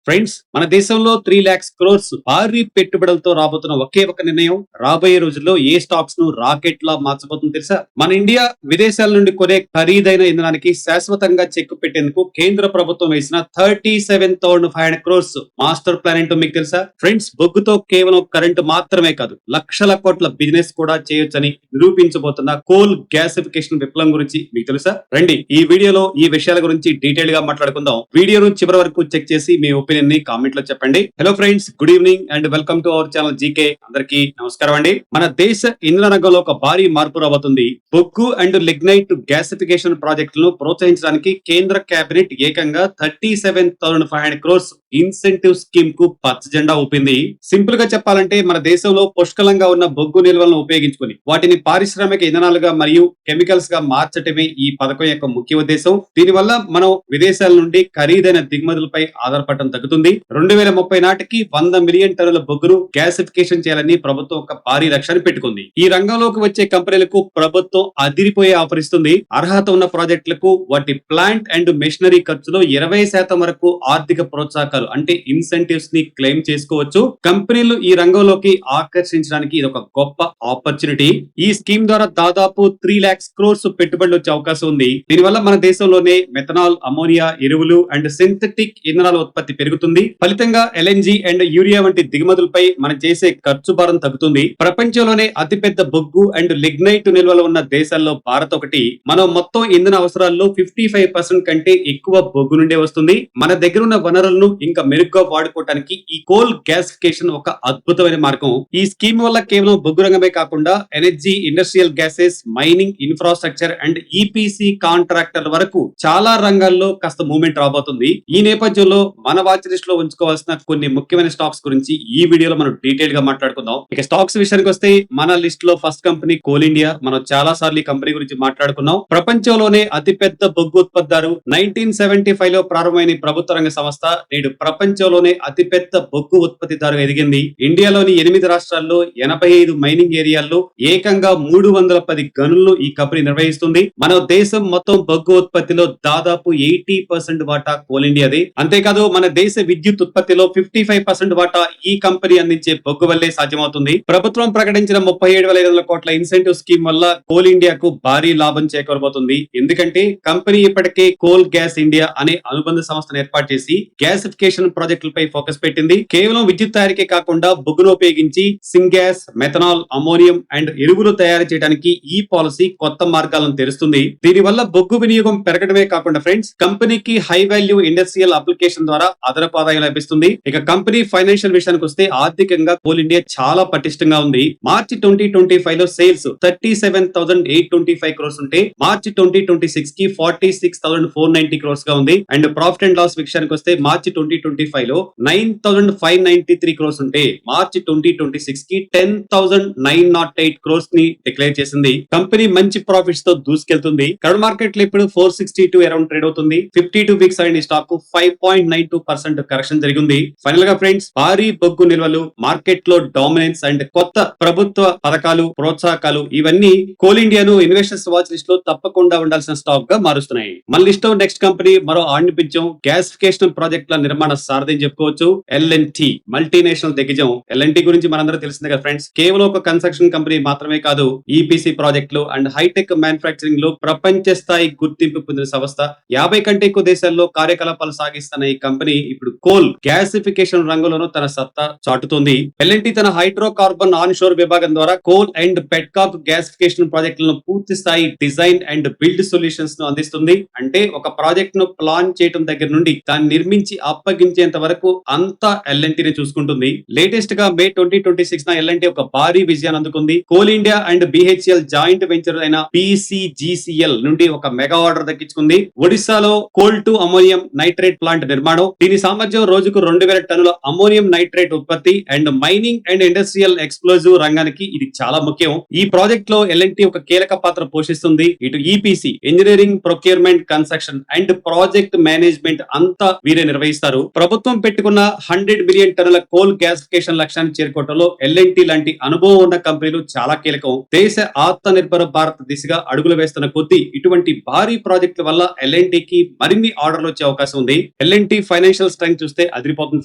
Friends, మన దేశంలో 3 lakhs crores భారీ పెట్టుబడులతో రాబోతున్న ఒకే ఒక నిర్ణయం రాబోయే రోజుల్లో ఏ స్టాక్స్ ను రాకెట్ లా మార్చబోతుందో తెలుసా? మన ఇండియా విదేశాల నుండి కొనే ఖరీదైన ఇంధనానికి శాశ్వతంగా చెక్కు పెట్టేందుకు కేంద్ర ప్రభుత్వం వేసిన 37,500 crores మాస్టర్ ప్లాన్ ఏంటో మీకు తెలుసా? ఫ్రెండ్స్, బొగ్గుతో కేవలం కరెంటు మాత్రమే కాదు, లక్షల కోట్ల బిజినెస్ కూడా చేయొచ్చని నిరూపించబోతున్న కోల్ గ్యాసిఫికేషన్ విప్లవం గురించి మీకు తెలుసా? రండి, ఈ వీడియోలో ఈ విషయాల గురించి డీటెయిల్ గా మాట్లాడుకుందాం. వీడియోను చివరి వరకు చెక్ చేసి మీ ఒపీనియన్ ని కామెంట్ లో చెప్పండి. Hello friends, good evening and welcome to our channel GK. అందరికీ నమస్కారం అండి. మన దేశ ఇంధన రంగంలో ఒక భారీ మార్పు రాబోతుంది. బొగ్గు అండ్ లిగ్నైట్ గ్యాసిఫికేషన్ ప్రాజెక్టులను ప్రోత్సహించడానికి కేంద్ర కేబినెట్ ఏకంగా 37,500 crores ఇన్సెంటివ్ స్కీమ్ కు పచ్చ జెండా ఊపింది. సింపుల్ గా చెప్పాలంటే మన దేశంలో పుష్కలంగా ఉన్న బొగ్గు నిల్వలను ఉపయోగించుకుని వాటిని పారిశ్రామిక ఇంధనాలుగా మరియు కెమికల్స్ గా మార్చటమే ఈ పథకం యొక్క ముఖ్య ఉద్దేశం. దీనివల్ల మనం విదేశాల నుండి ఖరీదైన దిగుమతులపై ఆధారపడటం తగ్గుతుంది. 2030 నాటికి 100 మిలియన్ టన్నుల బొగ్గును గ్యాసిఫికేషన్ చేయాలని ప్రభుత్వం ఒక భారీ లక్ష్యాన్ని పెట్టుకుంది. ఈ రంగంలోకి వచ్చే కంపెనీలకు ప్రభుత్వం అదిరిపోయే ఆఫర్ ఇస్తుంది. అర్హత ఉన్న ప్రాజెక్టులకు వాటి ప్లాంట్ అండ్ మెషినరీ ఖర్చులో 20% వరకు ఆర్థిక ప్రోత్సాహకాలు అంటే ఇన్సెంటివ్స్ ని క్లెయిమ్ చేసుకోవచ్చు. కంపెనీలు ఈ రంగంలోకి ఆకర్షించడానికి ఇది ఒక గొప్ప ఆపర్చునిటీ. ఈ స్కీమ్ ద్వారా దాదాపు 3 lakhs crores పెట్టుబడులు వచ్చే అవకాశం ఉంది. దీనివల్ల మన దేశంలోనే మెథనాల్, అమోనియా, ఎరువులు అండ్ సింథటిక్ ఇంధనాల ఉత్పత్తి పెరుగుతుంది. ఫలితంగా ఎల్ఎన్జి అండ్ యూరియా వంటి దిగుమతులపై మనం చేసే ఖర్చు భారం తగ్గుతుంది. ప్రపంచంలోనే అతిపెద్ద బొగ్గు అండ్ లిగ్నైట్ నిల్వలు ఉన్న దేశాల్లో భారత్ ఒకటి. మనం మొత్తం ఇంధన అవసరాల్లో 55% కంటే ఎక్కువ బొగ్గు నుండే వస్తుంది. మన దగ్గర ఉన్న వనరులను ఇంకా మెరుగ్గా వాడుకోవడానికి ఈ కోల్ గ్యాసిఫికేషన్ ఒక అద్భుతమైన మార్గం. ఈ స్కీమ్ వల్ల కేవలం బొగ్గు రంగమే కాకుండా energy, industrial gases, mining, infrastructure and EPC contractor వరకు చాలా రంగాల్లో కాస్త మూవ్మెంట్ రాబోతుంది. ఈ నేపథ్యంలో మన వాచ్ లిస్ట్ లో ఉంచుకోవాల్సిన కొన్ని ముఖ్యమైన స్టాక్స్ గురించి ఈ వీడియోలో మనం డీటెయిల్ గా మాట్లాడుకుందాం. ఇక స్టాక్స్ విషయానికి వస్తే మన లిస్ట్ లో ఫస్ట్ కంపెనీ కోల్ ఇండియా. మనం చాలా సార్లు ఈ కంపెనీ గురించి మాట్లాడుకున్నాం. ప్రపంచంలోనే అతిపెద్ద బొగ్గు ఉత్పత్తిదారు. 1975 లో ప్రారంభమైన ప్రభుత్వ రంగ సంస్థ నేడు ప్రపంచంలోనే అతిపెద్ద బొగ్గు ఉత్పత్తిదారుగా ఎదిగింది. ఇండియాలోని 8 రాష్ట్రాల్లో 85 మైనింగ్ ఏరియాల్లో ఏకంగా 310 గనులను ఈ కంపెనీ నిర్వహిస్తుంది. మన దేశం మొత్తం బొగ్గు ఉత్పత్తిలో దాదాపు 80% వాటా కోల్ ఇండియాది. అంతేకాదు మన దేశ విద్యుత్ ఉత్పత్తిలో 55% వాటా ఈ కంపెనీ అందించే బొగ్గు వల్లే సాధ్యమవుతుంది. ప్రభుత్వం ప్రకటించిన 37,500 కోట్ల ఇన్సెంటివ్ స్కీమ్ వల్ల కోల్ ఇండియాకు భారీ లాభం చేకూరబోతుంది. ఎందుకంటే కంపెనీ ఇప్పటికే కోల్ గ్యాస్ ఇండియా అనే అనుబంధ సంస్థను ఏర్పాటు చేసి గ్యాసిఫికేషన్ ప్రాజెక్టులపై ఫోకస్ పెట్టింది. కేవలం విద్యుత్ తయారీకే కాకుండా బొగ్గును ఉపయోగించి సింగ్యాస్, మెథనాల్, అమోనియం అండ్ ఎరువులు తయారు చేయడానికి ఈ పాలసీ కొత్త మార్గాలను తెరుస్తుంది. దీనివల్ల బొగ్గు వినియోగం పెరగడమే కాకుండా ఫ్రెండ్స్, కంపెనీకి హై వాల్యూ ఇండస్ట్రియల్ అప్లికేషన్ ద్వారా అదనపు ఆదాయం లభిస్తుంది. ఇక కంపెనీ ఫైనాన్షియల్ విషయానికి వస్తే ఆర్థికంగా కోల్ ఇండియా చాలా పటిష్టంగా ఉంది. మార్చి 2025 లో సేల్స్ 37,825 crores ఉంటే మార్చి 2026 కి 46,490 crores గా ఉంది. అండ్ ప్రాఫిట్ అండ్ లాస్ విషయానికి వస్తే మార్చి 2025 లో 9,593 crores ఉంటే మార్చి 2026 కి 10,908 crores ని డిక్లేర్ చేసింది. కంపెనీ మంచి ప్రాఫిట్స్ తో దూసుకెళ్తుంది. కరెంట్ మార్కెట్ లో ఇప్పుడు 462 అరౌండ్ ట్రేడ్ అవుతుంది. 52 వీక్స్ అయిన స్టాక్ 5.92% కరెక్షన్ జరిగింది. ఫైనల్ గా ఫ్రెండ్స్, భారీ బొగ్గు నిల్వలు, మార్కెట్ లో డామినెన్స్ అండ్ కొత్త ప్రభుత్వ పథకాలు, ప్రోత్సాహకాలు ఇవన్నీ కోల్ ఇండియాను ఇన్వెస్టర్స్ వాచ్ లిస్ట్ లో తప్పకుండా ఉండాల్సిన స్టాక్ గా మారుస్తున్నాయి. మన లిస్ట్ లో నెక్స్ట్ కంపెనీ మరో ఆణిపించం గ్యాసిఫికేషన్ ప్రాజెక్టుల నిర్మాణ సారథి చెప్పుకోవచ్చు. ఎల్ఎన్టీ మల్టీనేషనల్ దిగ్గజం. ఎల్ఎన్టీ గురించి మనందరూ తెలిసిందే కదా ఫ్రెండ్స్. కేవలం ఒక కన్స్ట్రక్షన్ కంపెనీ మాత్రమే కాదు, ఈపీసీ ప్రాజెక్టులు అండ్ హైటెక్ మ్యానుఫాక్చరింగ్ లో ప్రపంచ స్థాయి గుర్తింపు పొందిన సంస్థ. 50 కంటే ఎక్కువ దేశాల్లో కార్యకలాపాలు సాగిస్తున్న ఈ కంపెనీ ఇప్పుడు కోల్ గ్యాసిఫికేషన్ రంగంలోనూ తన సత్తా చాటుతోంది. ఎల్ఎన్టీ తన హైడ్రో కార్బన్ ఆన్ షోర్ విభాగం ద్వారా కోల్ అండ్ పెట్కాక్ గ్యాసిఫికేషన్ ప్రాజెక్టులను పూర్తి స్థాయి డిజైన్ అండ్ బిల్డ్ సొల్యూషన్స్ ను అందిస్తుంది. అంటే ఒక ప్రాజెక్ట్ ను ప్లాన్ చేయడం దగ్గర నుండి దాన్ని నిర్మించి అప్పగించేంత వరకు అంతా ఎల్ఎన్టీని చూసుకుంటుంది. లేటెస్ట్ గా మే 2026 ఎల్ఎన్టీ ఒక భారీ విజయాన్ని అందుకుంది. Coal India and BHEL joint venture అయిన పిసిజిసిఎల్ నుండి ఒక మెగా ఆర్డర్ దక్కించుకుంది. ఒడిశాలో coal to ammonium nitrate plant నిర్మాణం. దీని సామర్థ్యం రోజుకు 2,000 టన్నుల అమోనియం నైట్రేట్ ఉత్పత్తి and mining and industrial explosive రంగానికి ఇది చాలా ముఖ్యం. ఈ ప్రాజెక్ట్ లో ఎల్ఎన్టీ ఒక కీలక పాత్ర పోషిస్తుంది. ఇటు EPC, engineering, procurement, construction and project management అంతా వీరే నిర్వహిస్తారు. ప్రభుత్వం పెట్టుకున్న 100 మిలియన్ టన్నుల కోల్ గ్యాసిఫికేషన్ లక్ష్యాన్ని చేరుకోవడంలో ఎల్ఎన్టీ లాంటి అనుభవం ఉన్న కంపెనీలు చాలా కీలకం. దేశ ఆత్మ నిర్భర భారత్ దిశగా అడుగులు వేస్తున్న కొద్దీ ఇటువంటి భారీ ప్రాజెక్టుల వల్ల ఎల్ఎన్టీకి మరిన్ని ఆర్డర్లు వచ్చే అవకాశం ఉంది. ఎల్ఎన్టీ ఫైనాన్షియల్స్ స్ట్రెంగ్త్ చూస్తే అదిరిపోతుంది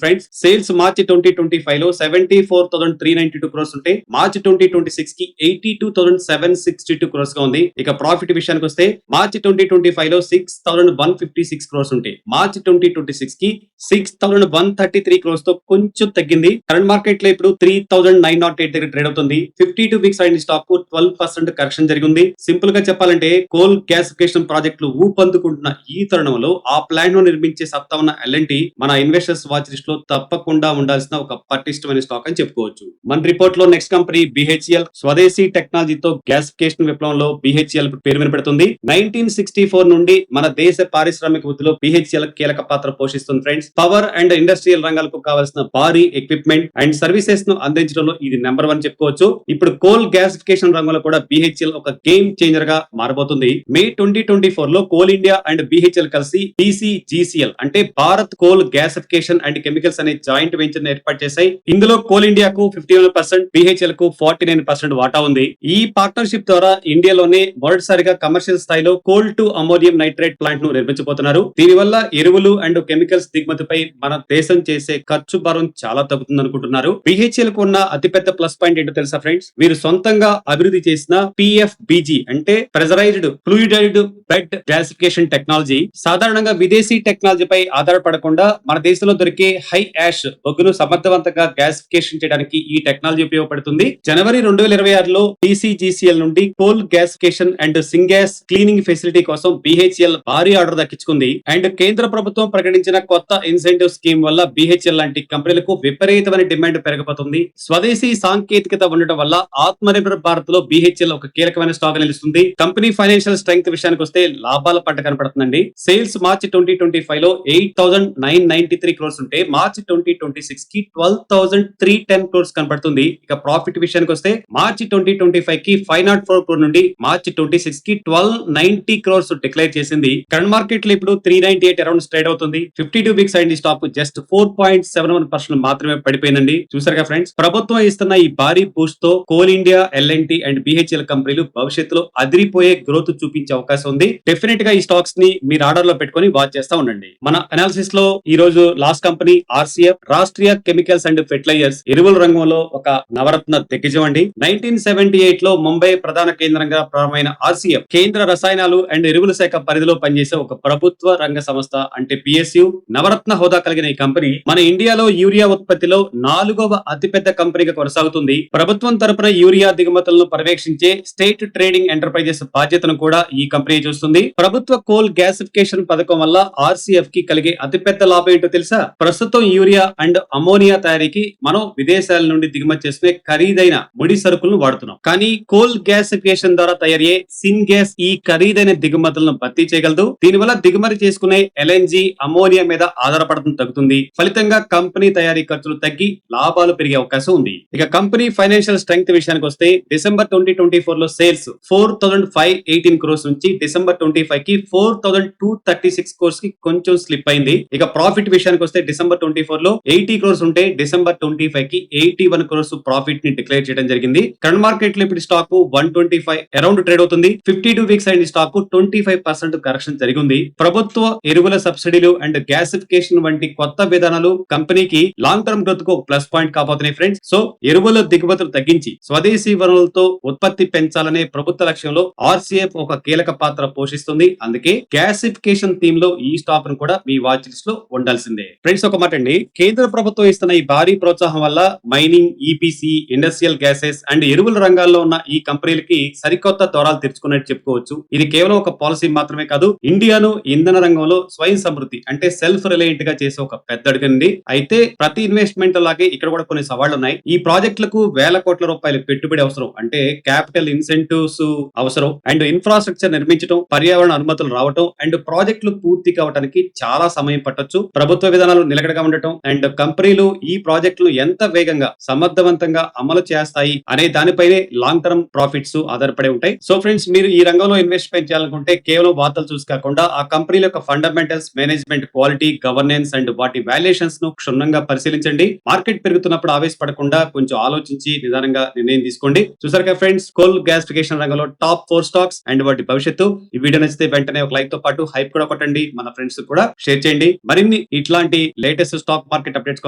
ఫ్రెండ్స్. సేల్స్ మార్చి 2025 లో 74,392 crores ఉంటే మార్చి 2026 కి 82,762 crores గా ఉంది. ఇక ప్రాఫిట్ విషయానికి వస్తే మార్చి 2025 లో 6,156 crores ఉంటే మార్చి 2026 కి 6,133 crores తో కొంచెం తగ్గింది. కరెంట్ మార్కెట్ లో ఇప్పుడు 3,908 దగ్గర ట్రేడ్ అవుతుంది. 52 వీక్స్ అయిన స్టాక్ 12% కరెక్షన్ జరిగింది. సింపుల్ గా చెప్పాలంటే కోల్ గ్యాసిఫికేషన్ ప్రాజెక్టులు ఊపందుకుంటున్న ఈ తరుణంలో ఆ ప్లాంట్ ను నిర్మించే సత్తా ఉన్న ఎల్ఎన్టీ మన ఇన్వెస్టర్స్ వాచ్ లిస్ట్ లో తప్పకుండా ఉండాల్సిన ఒక పటిష్టమైన స్టాక్ అని చెప్పుకోవచ్చు. మన రిపోర్ట్ లో నెక్స్ట్ కంపెనీ బిహెచ్ఎల్. స్వదేశీ టెక్నాలజీతో గ్యాసిఫికేషన్ విప్లవంలో బిహెచ్ఎల్ పేరు వినపడుతుంది. 1964 నుండి మన దేశ పారిశ్రామిక వృద్ధిలో బిహెచ్ఎల్ కీలక పాత్ర పోషిస్తుంది ఫ్రెండ్స్. పవర్ అండ్ ఇండస్ట్రియల్ రంగాలకు కావాల్సిన భారీ ఎక్విప్మెంట్ అండ్ సర్వీసెస్ ను అందించడంలో ఇది నెంబర్ 1 చెప్పుకోవచ్చు. ఇప్పుడు కోల్ గ్యాసిఫికేషన్ రంగంలో కూడా బిహెచ్ఎల్ ఒక గేమ్ చేంజర్ గా మారబోతుంది. మే 2024 లో కోల్ ఇండియా అండ్ బిహెచ్ఎల్ కలిసి టీసీజీసీఎల్ అంటే Bharat coal gasification and chemicals అనే జాయింట్ వెంచర్ ఏర్పాటు చేశాయి. ఇందులో కోల్ ఇండియాకు 51%, బిహెచ్ఎల్ కు 49% వాటా ఉంది. ఈ పార్ట్నర్షిప్ ద్వారా ఇండియాలోనే మొదటిసారిగా కమర్షియల్ స్థాయిలో coal to ammonium nitrate plant ను నిర్మించబోతున్నారు. దీనివల్ల ఎరువులు అండ్ కెమికల్స్ దిగుమతిపై మన దేశం చేసే ఖర్చు భారం చాలా తగ్గుతుంది అనుకుంటున్నారు. బిహెచ్ఎల్ కు ఉన్న అతిపెద్ద ప్లస్ పాయింట్ ఏంటో తెలుసా ఫ్రెండ్స్? వీరు సొంతంగా అభివృద్ధి చేసిన పిఎఫ్బిజి అంటే pressurised fluidised bed gasification technology. సాధారణంగా విదేశీ టెక్నాలజీపై ఆధారపడకుండా మన దేశంలో దొరికే హై యాష్ బొగ్గును సమర్థవంతంగా గ్యాసిఫికేషన్ చేయడానికి ఈ టెక్నాలజీ ఉపయోగపడుతుంది. జనవరి 2026లో టీసీజీసీఎల్ నుండి coal gasification and syngas cleaning facility కోసం బిహెచ్ఎల్ భారీ ఆర్డర్ దక్కించుకుంది. అండ్ కేంద్ర ప్రభుత్వం ప్రకటించిన కొత్త ఇన్సెంటివ్ స్కీమ్ వల్ల బిహెచ్ఎల్ లాంటి కంపెనీలకు విపరీతమైన డిమాండ్ పెరగబోతుంది. స్వదేశీ సాంకేతికత ఉండటం వల్ల ఆత్మనిర్భర్ భారత్ లో బిహెచ్ఎల్ ఒక కీలకమైన స్టాక్ నిలుస్తుంది. కంపెనీ ఫైనాన్షియల్ స్ట్రెంగ్త్ విషయానికి వస్తే లాభాల పంట కనపడుతుందండి. సేల్స్ మార్చి 2025 లో 8,993 crores ఉంటే మార్చి 2026 కి 12,310 crores కనపడుతుంది. ఇక ప్రాఫిట్ విషయానికి వస్తే మార్చి 2025 కి 504 crore నుండి మార్చి 26 కి 1,290 crores డిక్లేర్ చేసింది. కరెంట్ మార్కెట్ లో ఇప్పుడు 398 అరౌండ్ ట్రేడ్ అవుతుంది. 52 వీక్స్ అయింది స్టాక్ జస్ట్ 4.71% మాత్రమే పడిపోయిందండి. చూసారుగా ఫ్రెండ్స్, ప్రభుత్వం ఇస్తున్న ఈ భారీ బూస్ట్ తో Coal India, L and T and BHEL కంపెనీలు భవిష్యత్తులో అదిరిపోయే గ్రోత్ చూపించే అవకాశం ఉంది. డెఫినెట్ గా ఈ స్టాక్స్ ని మీరు ఆర్డర్ లో పెట్టుకొని వాచ్ చేస్తా ఉండండి. మన అనాలిసిస్ లో ఈ రోజు last company RCF, Rashtriya chemicals and fertilisers ఎరువుల రంగంలో ఒక నవరత్న దిగ్గజం అండి. 1978 లో ముంబై ప్రధాన కేంద్రంగా ప్రారంభమైన ఆర్సీఎఫ్ కేంద్ర రసాయనాలు అండ్ ఎరువుల శాఖ పరిధిలో పనిచేసే ఒక ప్రభుత్వ రంగ సంస్థ. అంటే పిఎస్యు నవరత్న హోదా కలిగిన ఈ కంపెనీ మన ఇండియాలో యూరియా ఉత్పత్తిలో 4వ అతిపెద్ద కంపెనీగా కొనసాగుతుంది. ప్రభుత్వం తరపున యూరియా దిగుమతులను పర్యవేక్షించే స్టేట్ ట్రేడింగ్ ఎంటర్ప్రైజెస్ బాధ్యతను కూడా ఈ కంపెనీ చూస్తుంది. ప్రభుత్వ కోల్ గ్యాసిఫికేషన్ పథకం వల్ల ఆర్సీఎఫ్ కి కలిగే అతిపెద్ద లాభం ఏంటో తెలుసా? ప్రస్తుతం యూరియా అండ్ అమోనియా తయారీకి మనం విదేశాల నుండి దిగుమతి చేసుకునే ఖరీదైన ముడి సరుకులను వాడుతున్నాం. కానీ కోల్ గ్యాసిఫికేషన్ ద్వారా తయారయ్యే సిన్ గ్యాస్ ఈ ఖరీదైన దిగుమతులను భర్తీ చేయగలదు. దీనివల్ల దిగుమతి చేసుకునే ఎల్ఎన్జీ, అమోనియా మీద ఆధారపడడం తగ్గుతుంది. ఫలితంగా కంపెనీ తయారీ ఖర్చులు తగ్గి లాభాలు పెరిగే అవకాశం ఉంది. ఇక కంపెనీ ఫైనాన్షియల్ స్ట్రెంగ్త్ విషయానికి వస్తే డిసెంబర్ 2024 లో సేల్స్ 4,518 crores నుంచి డిసెంబర్ 25 కి 4,236 crores కి కొంచెం స్లిప్ అయింది. ఇక ప్రాఫిట్ విషయానికి వస్తే డిసెంబర్ 24 లో 80 crores ఉంటే డిసెంబర్ 25 కి 81 crores ప్రాఫిట్ ని డిక్లేర్ చేయడం జరిగింది. కరెంట్ మార్కెట్ లో ఇప్పుడు స్టాక్ 125 అరౌండ్ ట్రేడ్ అవుతుంది. 52 వీక్స్ అయిన స్టాక్ 25% కరెక్షన్ జరిగింది. ప్రభుత్వ ఎరువుల సబ్సిడీలు అండ్ గ్యాసిఫికేషన్ వంటి కొత్త విధానాలు కంపెనీకి లాంగ్ టర్మ్ గ్రోత్ కు ప్లస్ పాయింట్ కాబోతున్నాయి ఫ్రెండ్స్. సో ఎరువుల దిగుమతులు తగ్గించి స్వదేశీ వనరులతో ఉత్పత్తి పెంచాలనే ప్రభుత్వ లక్ష్యంలో ఆర్సీఎఫ్ ఒక కీలక పాత్ర పోషిస్తుంది. అందుకే గ్యాసిఫికేషన్ థీమ్ లో ఈ స్టాక్ ను కూడా మీ వాచ్ లిస్ట్ లో ఉండాల్సిందే. ఫ్రెండ్స్, ఒక మాట అండి, కేంద్ర ప్రభుత్వం ఇస్తున్న ఈ భారీ ప్రోత్సాహం వల్ల mining, EPC, industrial gases and ఎరువుల రంగాల్లో ఉన్న ఈ కంపెనీలకి సరికొత్త దూరాలు తెరుచుకున్నట్టు చెప్పుకోవచ్చు. ఇది కేవలం ఒక పాలసీ మాత్రమే కాదు, ఇండియాను ఇంధన రంగంలో స్వయం సమృద్ధి అంటే సెల్ఫ్ రిలయంట్ గా చేసే ఒక పెద్ద అడుగండి. అయితే ప్రతి ఇన్వెస్ట్మెంట్ లాగే ఇక్కడ కూడా కొన్ని సవాళ్లు ఉన్నాయి. ఈ ప్రాజెక్టులకు వేల కోట్ల రూపాయల పెట్టుబడి అవసరం. అంటే క్యాపిటల్ ఇన్సెంటివ్స్ అవసరం అండ్ ఇన్ఫ్రాస్ట్రక్చర్ నిర్మించడం, పర్యావరణ అనుమతులు రావటం అండ్ ప్రాజెక్టులు పూర్తి కావడానికి చాలా సమయం పట్టొచ్చు. ప్రభుత్వ విధానాలు నిలకడగా ఉండటం అండ్ కంపెనీలు ఈ ప్రాజెక్టులను ఎంత వేగంగా సమర్థవంతంగా అమలు చేస్తాయి అనే దానిపైనే లాంగ్ టర్మ్ ప్రాఫిట్స్ ఆధారపడి ఉంటాయి. సో ఫ్రెండ్స్, మీరు ఈ రంగంలో ఇన్వెస్ట్మెంట్ చేయాలనుకుంటే కేవలం వార్తలు చూసి కాకుండా ఆ కంపెనీల యొక్క fundamentals, management quality, governance and వాటి వాల్యుయేషన్స్ ను క్షుణ్ణంగా పరిశీలించండి. మార్కెట్ పెరుగుతున్నప్పుడు ఆవేశపడకుండా కొంచెం ఆలోచించి నిదానంగా నిర్ణయం తీసుకోండి. చూసారుగా ఫ్రెండ్స్, కోల్ గ్యాసిఫికేషన్ రంగంలో టాప్ 4 స్టాక్స్ అండ్ వాటి భవిష్యత్తు. ఈ వీడియో నచ్చితే వెంటనే ఒక లైక్ తో పాటు హైప్ కూడా కొట్టండి. మన ఫ్రెండ్స్ కూడా షేర్ చేయండి. మరిన్ని ఇట్లాంటి లేటెస్ట్ స్టాక్ మార్కెట్ అప్డేట్స్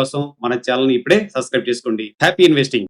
కోసం మన ఛానల్ ని ఇప్పుడే సబ్స్క్రైబ్ చేసుకోండి. Happy investing.